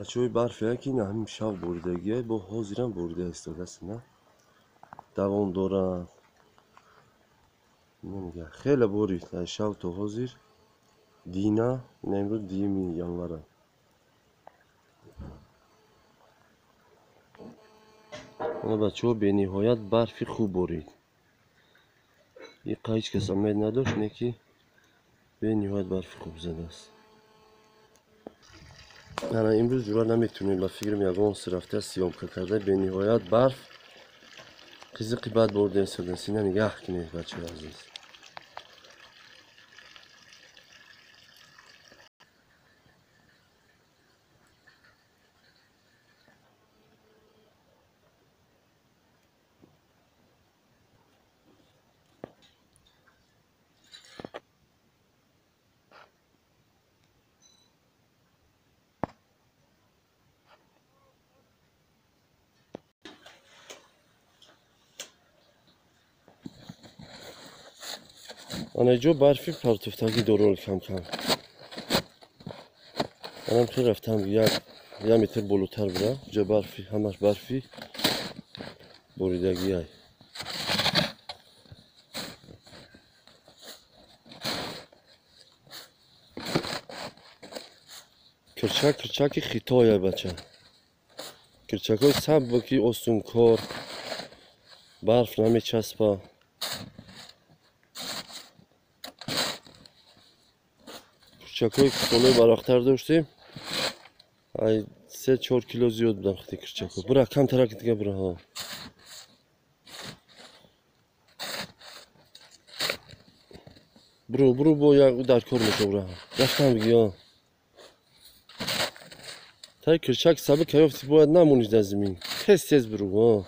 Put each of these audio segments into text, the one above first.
بچه‌های برفی که نه همین شب بردگیه با حاضرم برده استفاده است نه دوام دارن نمیگه خیلی برید شب تو حاضر دینا نمرود دیمی yanvarı اما بچه ها به نهایت برفی خوب برید یک هیچ کس امید نداشت نه که به نهایت برفی خوب زده است نه امروز جورا نمیتونیم لا فکرم یگان رفته سیام کرده به نهایت برف قیزقی بعد برده استفاده سینه نگه کنید بچه عزیز آنها جو برفی پرتوفتگی دورول کم کم منم خیلی رفتم یک متر بالاتر برم جا برفی همش برفی بریدگی های کرچک خیتای بچه کرچک های سب که استونکار برف نمیچسبه کرچک های سالای براختر داشتیم ای 3-4 کیلو زیاد بودن خیلی کرچک ها برا کم ترک دیگه برا ها برو با یک در کار میشه برا رفتم بگی تای کرچک سبک یافتی باید نمونید در زمین تیز برو ها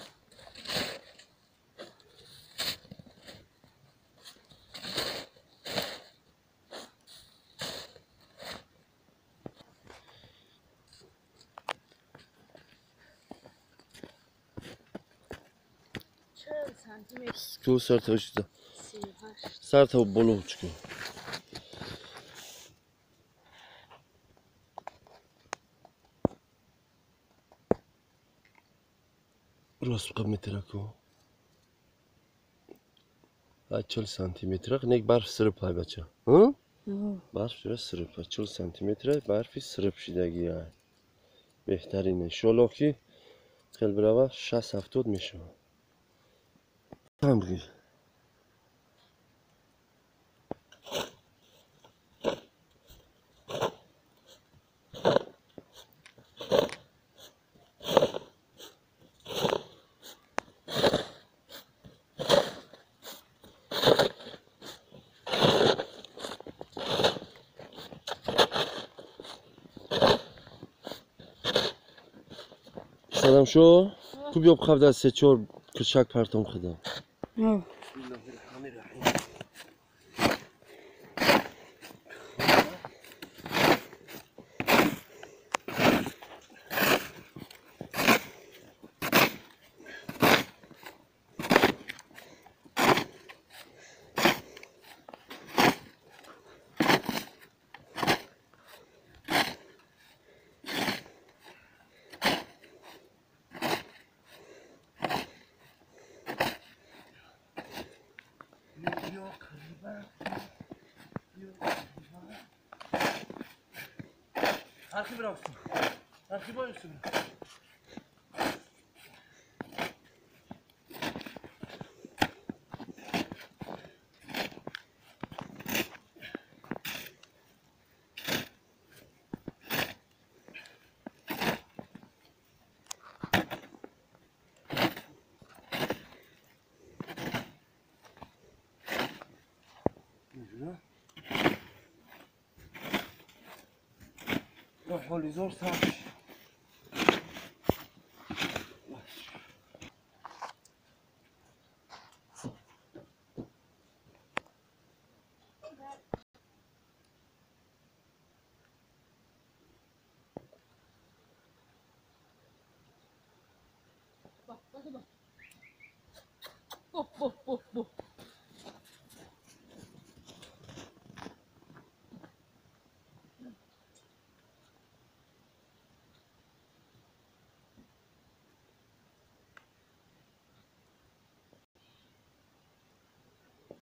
تو سر تا شده سر تا بالا چکن راست بقى متركو 40 سانتیمتر نیک برف سرپ های بچه ها برف شده سرپ 40 سانتیمتر برفی سرپ شدگی های بهترینه شالاکی خیلی برای 60-70 میشه هم بگیر سلام شو خوب یاب خفت از 3-4 کرچک پرتام خدم Arki bıraksın. Arki boyusun. روح حولي زور صافي